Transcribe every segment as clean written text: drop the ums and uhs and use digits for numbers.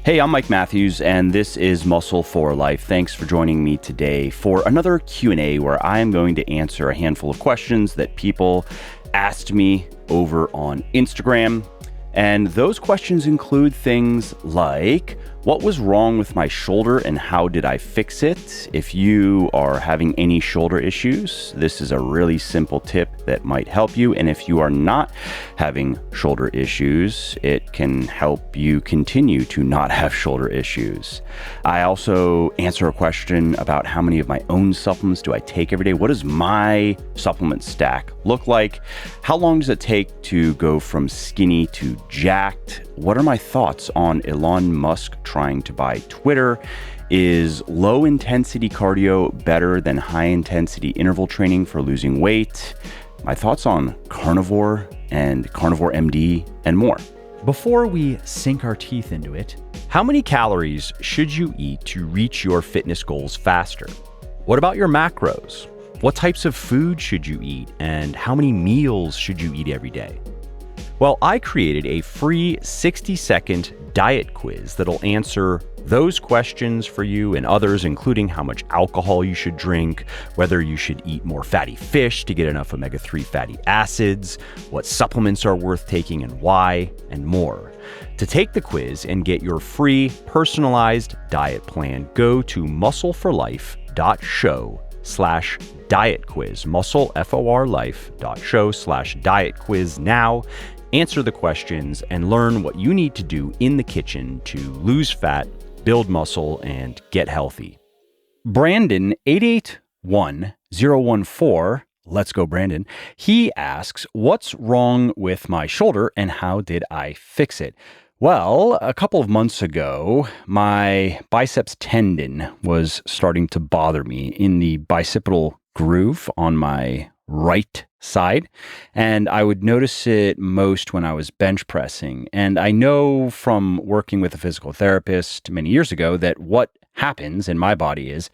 Hey, I'm Mike Matthews, and this is Muscle for Life. Thanks for joining me today for another Q&A where I am going to answer a handful of questions that people asked me over on Instagram. And those questions include things like, what was wrong with my shoulder and how did I fix it? If you are having any shoulder issues, this is a really simple tip that might help you. And if you are not having shoulder issues, it can help you continue to not have shoulder issues. I also answer a question about how many of my own supplements do I take every day? What does my supplement stack look like? How long does it take to go from skinny to jacked? What are my thoughts on Elon Musk trying to buy Twitter? Is low intensity cardio better than high intensity interval training for losing weight? My thoughts on Carnivore and Carnivore MD and more. Before we sink our teeth into it, how many calories should you eat to reach your fitness goals faster? What about your macros? What types of food should you eat and how many meals should you eat every day? Well, I created a free 60-second diet quiz that'll answer those questions for you and others, including how much alcohol you should drink, whether you should eat more fatty fish to get enough omega-3 fatty acids, what supplements are worth taking and why, and more. To take the quiz and get your free personalized diet plan, go to muscleforlife.show/diet quiz, muscleforlife.show/diet quiz now. Answer the questions and learn what you need to do in the kitchen to lose fat, build muscle, and get healthy. Brandon 881014, let's go Brandon. He asks, what's wrong with my shoulder and how did I fix it? Well, a couple of months ago, my biceps tendon was starting to bother me in the bicipital groove on my right side, and I would notice it most when I was bench pressing. And I know from working with a physical therapist many years ago that what happens in my body is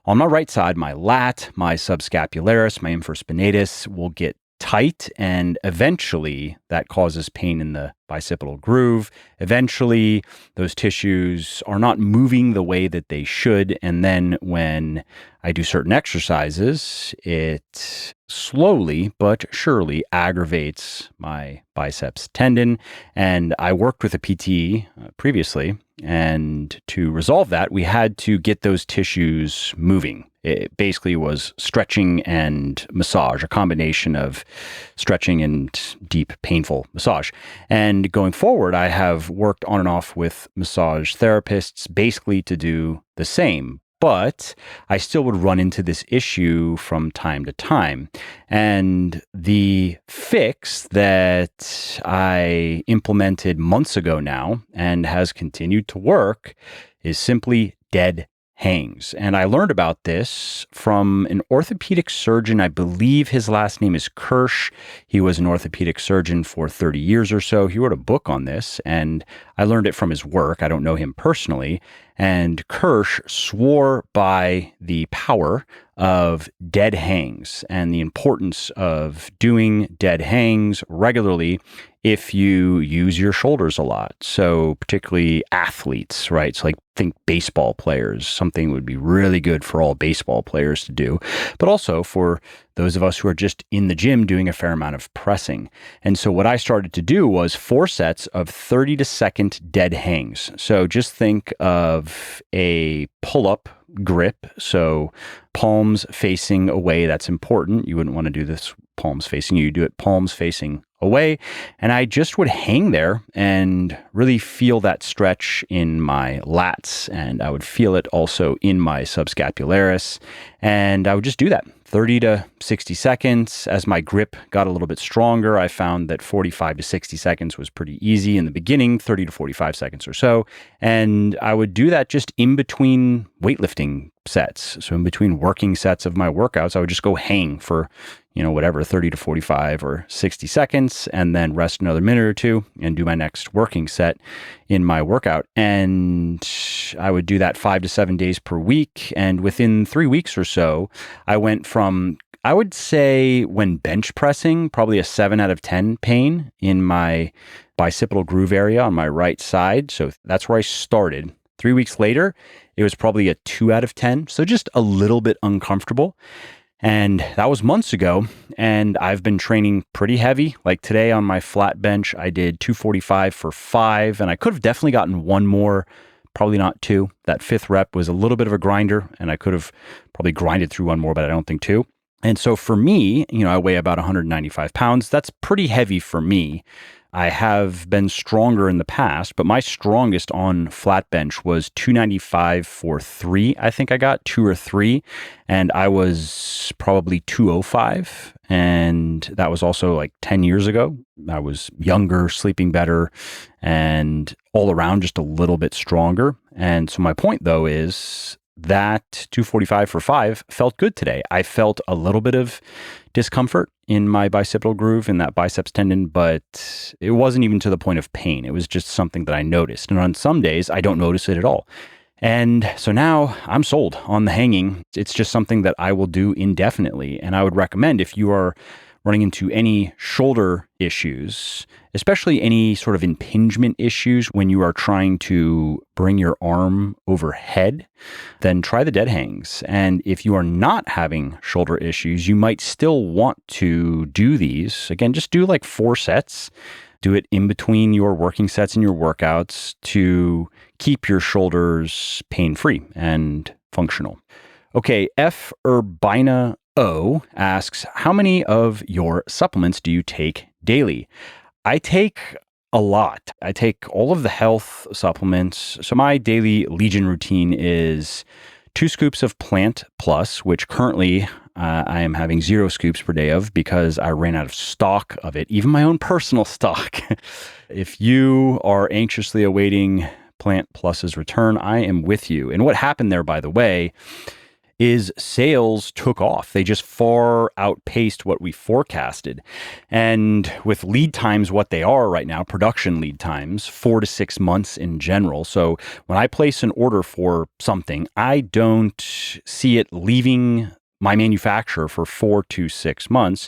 on my right side, my lat, my subscapularis, my infraspinatus will get tight, and eventually that causes pain in the bicipital groove. Eventually, those tissues are not moving the way that they should. And then when I do certain exercises, it slowly but surely aggravates my biceps tendon. And I worked with a PT previously, and to resolve that, we had to get those tissues moving. It basically was stretching and massage, a combination of stretching and deep, painful massage. And going forward, I have worked on and off with massage therapists basically to do the same. But I still would run into this issue from time to time. And the fix that I implemented months ago now and has continued to work is simply dead hangs. And I learned about this from an orthopedic surgeon. I believe his last name is Kirsch. He was an orthopedic surgeon for 30 years or so. He wrote a book on this, and I learned it from his work. I don't know him personally. And Kirsch swore by the power of dead hangs and the importance of doing dead hangs regularly if you use your shoulders a lot. So particularly athletes, right? So like think baseball players, something would be really good for all baseball players to do, but also for those of us who are just in the gym doing a fair amount of pressing. And so what I started to do was 4 sets of 30-second dead hangs. So just think of a pull-up grip. So palms facing away, that's important. You wouldn't want to do this palms facing you. Do it palms facing away. And I just would hang there and really feel that stretch in my lats. And I would feel it also in my subscapularis. And I would just do that 30 to 60 seconds. As my grip got a little bit stronger, I found that 45 to 60 seconds was pretty easy in the beginning, 30 to 45 seconds or so. And I would do that just in between weightlifting sets. So in between working sets of my workouts, I would just go hang for, whatever, 30 to 45 or 60 seconds, and then rest another minute or two and do my next working set in my workout. And I would do that 5 to 7 days per week. And within 3 weeks or so, I went from I would say when bench pressing, probably a 7 out of 10 pain in my bicipital groove area on my right side. So that's where I started. 3 weeks later, it was probably a 2 out of 10. So just a little bit uncomfortable. And that was months ago. And I've been training pretty heavy. Like today on my flat bench, I did 245 for 5. And I could have definitely gotten one more, probably not 2. That 5th rep was a little bit of a grinder. And I could have probably grinded through one more, but I don't think 2. And so for me, I weigh about 195 pounds. That's pretty heavy for me. I have been stronger in the past, but my strongest on flat bench was 295 for 3. I think I got 2 or 3, and I was probably 205. And that was also like 10 years ago. I was younger, sleeping better, and all around just a little bit stronger. And so my point though is that 245 for 5 felt good today. I felt a little bit of discomfort in my bicipital groove in that biceps tendon, but it wasn't even to the point of pain. It was just something that I noticed. And on some days, I don't notice it at all. And so now I'm sold on the hanging. It's just something that I will do indefinitely. And I would recommend if you are running into any shoulder issues, especially any sort of impingement issues when you are trying to bring your arm overhead, then try the dead hangs. And if you are not having shoulder issues, you might still want to do these. Again, just do like 4 sets. Do it in between your working sets and your workouts to keep your shoulders pain-free and functional. Okay, F. Urbina O asks, how many of your supplements do you take daily? I take a lot. I take all of the health supplements. So my daily Legion routine is 2 scoops of Plant Plus, which currently I am having 0 scoops per day of because I ran out of stock of it, even my own personal stock. If you are anxiously awaiting Plant Plus's return, I am with you. And what happened there, by the way, is sales took off. They just far outpaced what we forecasted. And with lead times, what they are right now, production lead times, 4 to 6 months in general. So when I place an order for something, I don't see it leaving my manufacturer for 4 to 6 months.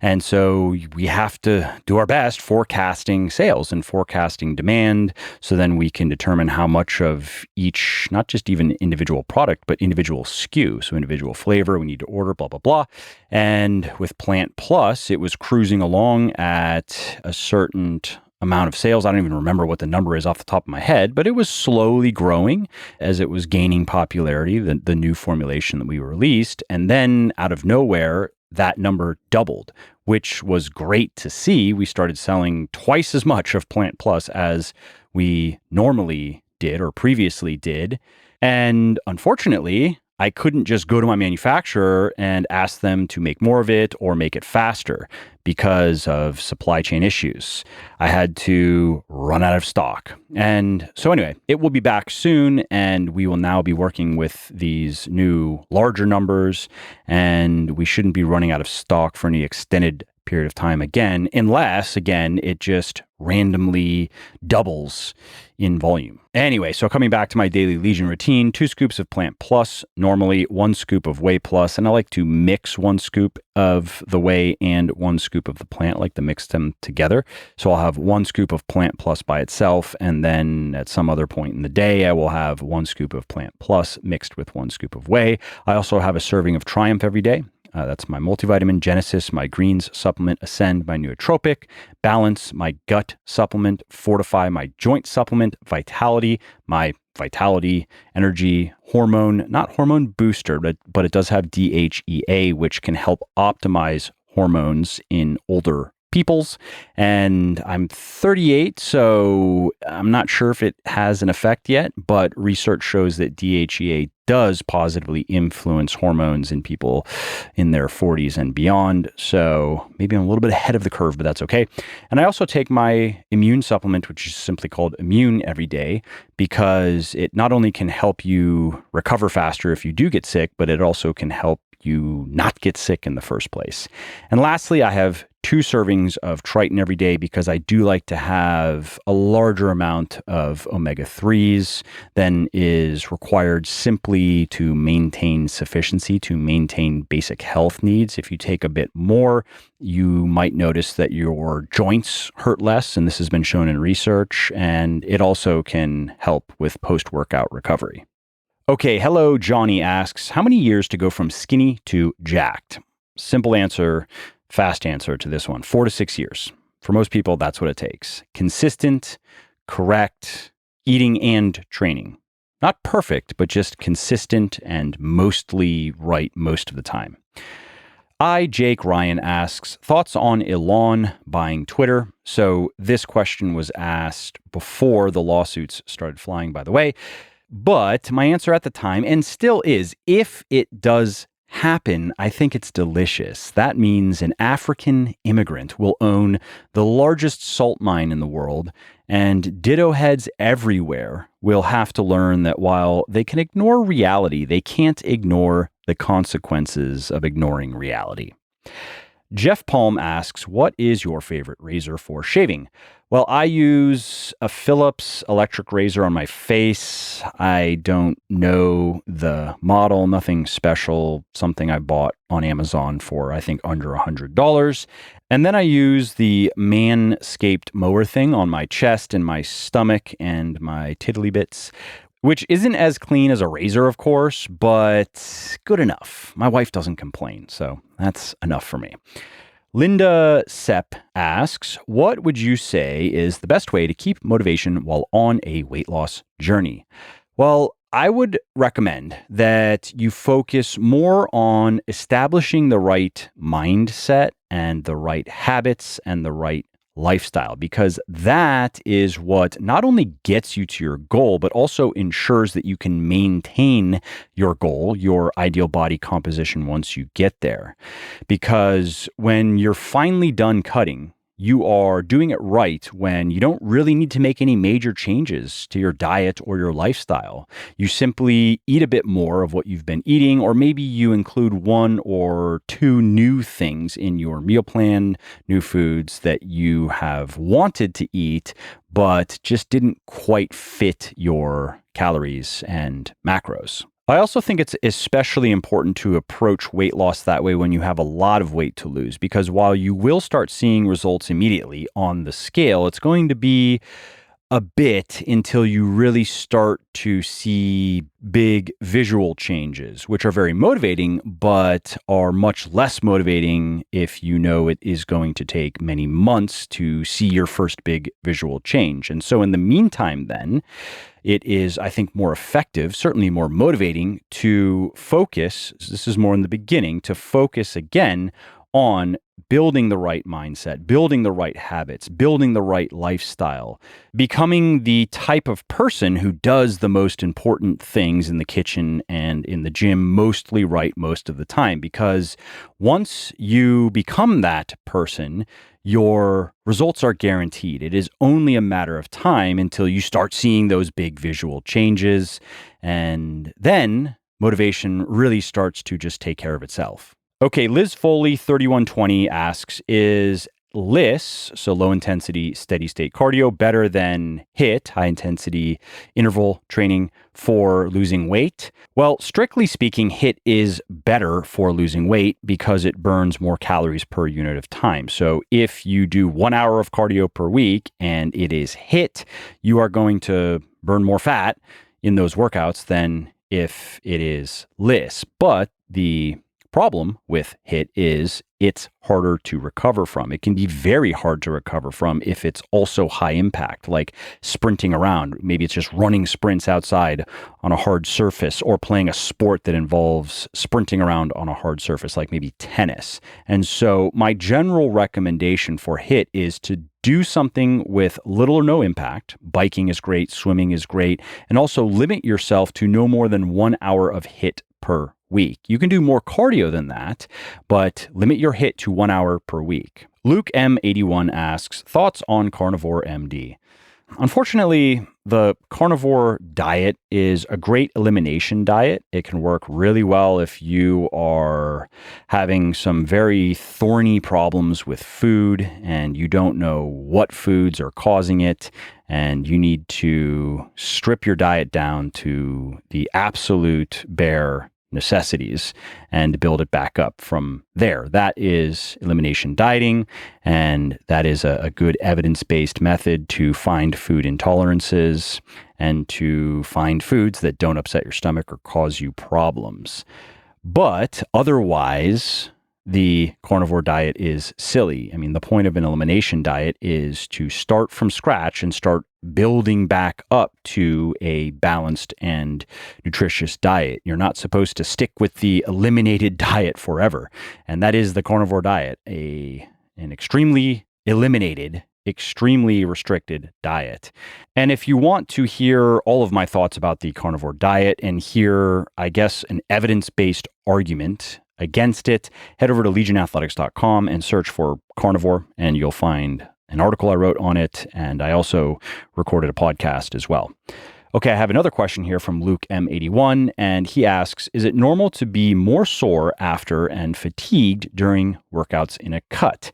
And so we have to do our best forecasting sales and forecasting demand. So then we can determine how much of each, not just even individual product, but individual SKU. So individual flavor, we need to order, blah, blah, blah. And with Plant Plus, it was cruising along at a certain amount of sales. I don't even remember what the number is off the top of my head, but it was slowly growing as it was gaining popularity, the new formulation that we released. And then out of nowhere, that number doubled, which was great to see. We started selling twice as much of Plant Plus as we normally did or previously did. And unfortunately, I couldn't just go to my manufacturer and ask them to make more of it or make it faster because of supply chain issues. I had to run out of stock. And so anyway, it will be back soon, and we will now be working with these new larger numbers, and we shouldn't be running out of stock for any extended period of time again, unless, again, it just randomly doubles in volume. Anyway, so coming back to my daily Legion routine, 2 scoops of Plant Plus, normally 1 scoop of Whey Plus, and I like to mix 1 scoop of the Whey and 1 scoop of the plant, I like to mix them together. So I'll have 1 scoop of Plant Plus by itself, and then at some other point in the day, I will have 1 scoop of Plant Plus mixed with 1 scoop of Whey. I also have a serving of Triumph every day. That's my multivitamin, Genesis, my greens supplement, Ascend, my nootropic, Balance, my gut supplement, Fortify, my joint supplement, Vitality, my Vitality Energy hormone, not hormone booster, but it does have DHEA, which can help optimize hormones in older peoples. And I'm 38, so I'm not sure if it has an effect yet, but research shows that DHEA does positively influence hormones in people in their 40s and beyond. So maybe I'm a little bit ahead of the curve, but that's okay. And I also take my immune supplement, which is simply called Immune, every day, because it not only can help you recover faster if you do get sick, but it also can help you not get sick in the first place. And lastly, I have 2 servings of Triton every day because I do like to have a larger amount of omega-3s than is required simply to maintain sufficiency, to maintain basic health needs. If you take a bit more, you might notice that your joints hurt less, and this has been shown in research, and it also can help with post-workout recovery. Okay, hello, Johnny asks, how many years to go from skinny to jacked? Simple answer, fast answer to this one, 4 to 6 years. For most people, that's what it takes. Consistent, correct eating and training. Not perfect, but just consistent and mostly right most of the time. Jake Ryan asks, thoughts on Elon buying Twitter? So this question was asked before the lawsuits started flying, by the way. But my answer at the time, and still is, if it does happen, I think it's delicious. That means an African immigrant will own the largest salt mine in the world, and ditto heads everywhere will have to learn that while they can ignore reality, they can't ignore the consequences of ignoring reality. Jeff Palm asks, what is your favorite razor for shaving? Well, I use a Philips electric razor on my face. I don't know the model, nothing special, something I bought on Amazon for, I think, under $100. And then I use the Manscaped mower thing on my chest and my stomach and my tiddly bits, which isn't as clean as a razor, of course, but good enough. My wife doesn't complain, so that's enough for me. Linda Sepp asks, what would you say is the best way to keep motivation while on a weight loss journey? Well, I would recommend that you focus more on establishing the right mindset and the right habits and the right lifestyle, because that is what not only gets you to your goal, but also ensures that you can maintain your goal, your ideal body composition once you get there. Because when you're finally done cutting, you are doing it right when you don't really need to make any major changes to your diet or your lifestyle. You simply eat a bit more of what you've been eating, or maybe you include 1 or 2 new things in your meal plan, new foods that you have wanted to eat, but just didn't quite fit your calories and macros. I also think it's especially important to approach weight loss that way when you have a lot of weight to lose, because while you will start seeing results immediately on the scale, it's going to be a bit until you really start to see big visual changes, which are very motivating, but are much less motivating if you know it is going to take many months to see your first big visual change. And so in the meantime, then, it is, I think, more effective, certainly more motivating to focus, this is more in the beginning, to focus again on building the right mindset, building the right habits, building the right lifestyle, becoming the type of person who does the most important things in the kitchen and in the gym mostly right most of the time. Because once you become that person, your results are guaranteed. It is only a matter of time until you start seeing those big visual changes, and then motivation really starts to just take care of itself. Okay, Liz Foley 3120 asks, is LISS, so low intensity steady state cardio, better than HIIT, high intensity interval training, for losing weight? Well, strictly speaking, HIIT is better for losing weight because it burns more calories per unit of time. So if you do 1 hour of cardio per week and it is HIIT, you are going to burn more fat in those workouts than if it is LISS. But the problem with HIIT is it's harder to recover from. It can be very hard to recover from if it's also high impact, like sprinting around. Maybe it's just running sprints outside on a hard surface, or playing a sport that involves sprinting around on a hard surface, like maybe tennis. And so my general recommendation for HIIT is to do something with little or no impact. Biking is great, swimming is great, and also limit yourself to no more than 1 hour of HIIT per week. You can do more cardio than that, but limit your HIIT to 1 hour per week. Luke M81 asks, thoughts on Carnivore MD? Unfortunately, the carnivore diet is a great elimination diet. It can work really well if you are having some very thorny problems with food and you don't know what foods are causing it, and you need to strip your diet down to the absolute bare necessities and build it back up from there. That is elimination dieting, and that is a good evidence-based method to find food intolerances and to find foods that don't upset your stomach or cause you problems. But otherwise, the carnivore diet is silly. I mean, the point of an elimination diet is to start from scratch and start building back up to a balanced and nutritious diet. You're not supposed to stick with the eliminated diet forever. And that is the carnivore diet, an extremely eliminated, extremely restricted diet. And if you want to hear all of my thoughts about the carnivore diet and hear, I guess, an evidence-based argument against it, head over to legionathletics.com and search for carnivore, and you'll find an article I wrote on it. And I also recorded a podcast as well. Okay, I have another question here from Luke M81, and he asks, is it normal to be more sore after and fatigued during workouts in a cut?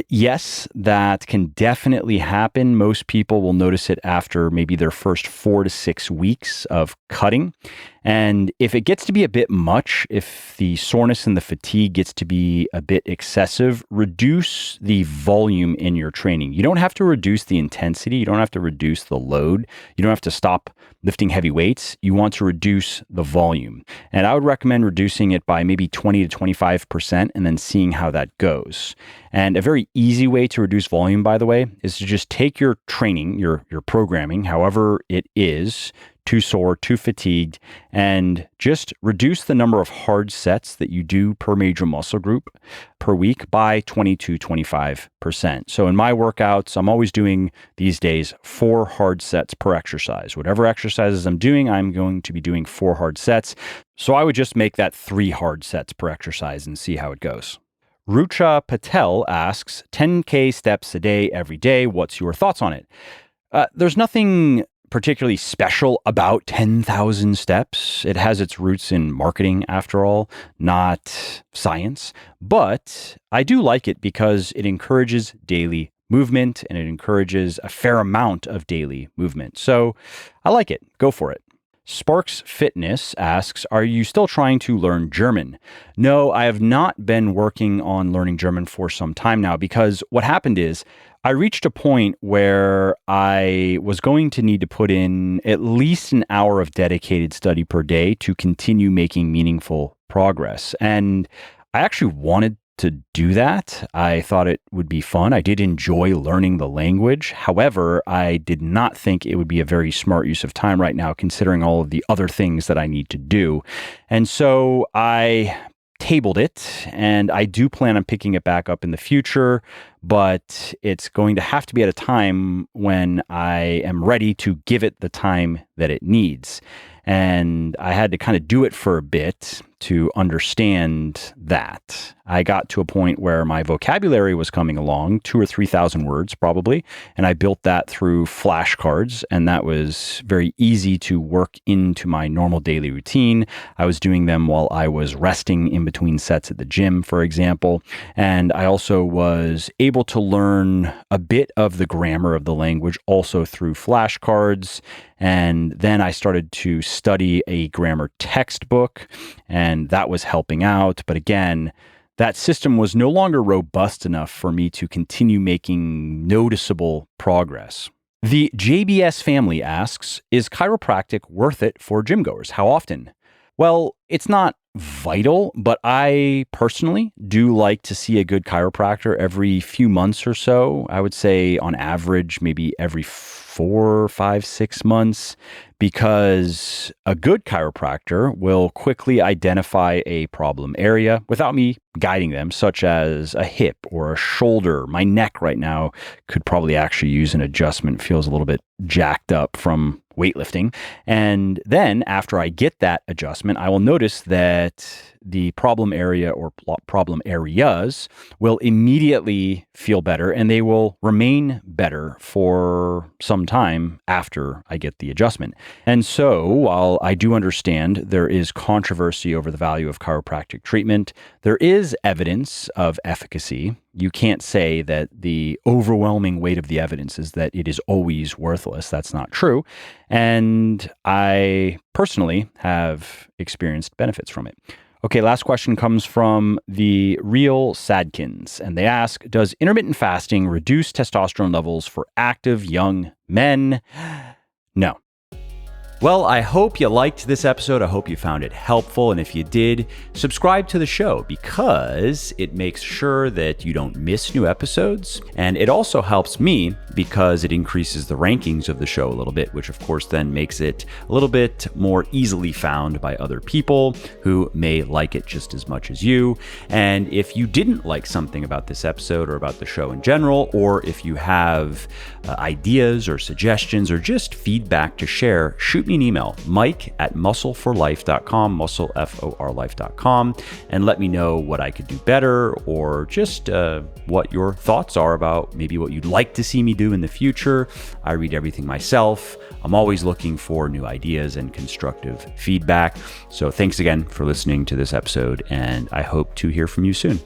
Yes, that can definitely happen. Most people will notice it after maybe their first 4 to 6 weeks of cutting. And if it gets to be a bit much, if the soreness and the fatigue gets to be a bit excessive, reduce the volume in your training. You don't have to reduce the intensity. You don't have to reduce the load. You don't have to stop lifting heavy weights. You want to reduce the volume. And I would recommend reducing it by maybe 20 to 25% and then seeing how that goes. And a very easy way to reduce volume, by the way, is to just take your training, your programming, however it is, too sore, too fatigued, and just reduce the number of hard sets that you do per major muscle group per week by 20 to 25%. So in my workouts, I'm always doing these days 4 hard sets per exercise. Whatever exercises I'm doing, I'm going to be doing 4 hard sets. So I would just make that 3 hard sets per exercise and see how it goes. Rucha Patel asks, 10K steps a day, every day. What's your thoughts on it? There's nothing particularly special about 10,000 steps. It has its roots in marketing, after all, not science. But I do like it because it encourages daily movement and it encourages a fair amount of daily movement. So I like it. Go for it. Sparks Fitness asks, are you still trying to learn German? No, I have not been working on learning German for some time now, because what happened is I reached a point where I was going to need to put in at least an hour of dedicated study per day to continue making meaningful progress. And I actually wanted to do that. I thought it would be fun. I did enjoy learning the language. However, I did not think it would be a very smart use of time right now, considering all of the other things that I need to do. And so I tabled it, and I do plan on picking it back up in the future, but it's going to have to be at a time when I am ready to give it the time that it needs. And I had to kind of do it for a bit to understand that. I got to a point where my vocabulary was coming along, 2,000 or 3,000 words probably, and I built that through flashcards, and that was very easy to work into my normal daily routine. I was doing them while I was resting in between sets at the gym, for example, and I also was able to learn a bit of the grammar of the language also through flashcards. And then I started to study a grammar textbook, and that was helping out. But again, that system was no longer robust enough for me to continue making noticeable progress. The JBS family asks, is chiropractic worth it for gym goers? How often? Well, it's not vital, but I personally do like to see a good chiropractor every few months or so. I would say on average, maybe every 4, 5, 6 months, because a good chiropractor will quickly identify a problem area without me guiding them, such as a hip or a shoulder. My neck right now could probably actually use an adjustment. It feels a little bit jacked up from weightlifting. And then after I get that adjustment, I will notice that the problem area or problem areas will immediately feel better, and they will remain better for some time after I get the adjustment. And so while I do understand there is controversy over the value of chiropractic treatment, there is evidence of efficacy. You can't say that the overwhelming weight of the evidence is that it is always worthless. That's not true. And I personally have experienced benefits from it. Okay, last question comes from the Real Sadkins, and they ask, does intermittent fasting reduce testosterone levels for active young men? No. Well, I hope you liked this episode. I hope you found it helpful. And if you did, subscribe to the show because it makes sure that you don't miss new episodes. And it also helps me because it increases the rankings of the show a little bit, which of course then makes it a little bit more easily found by other people who may like it just as much as you. And if you didn't like something about this episode or about the show in general, or if you have ideas or suggestions or just feedback to share, shoot me an email, mike@muscleforlife.com, muscleforlife.com, and let me know what I could do better, or just what your thoughts are about maybe what you'd like to see me do in the future. I read everything myself. I'm always looking for new ideas and constructive feedback. So thanks again for listening to this episode, and I hope to hear from you soon.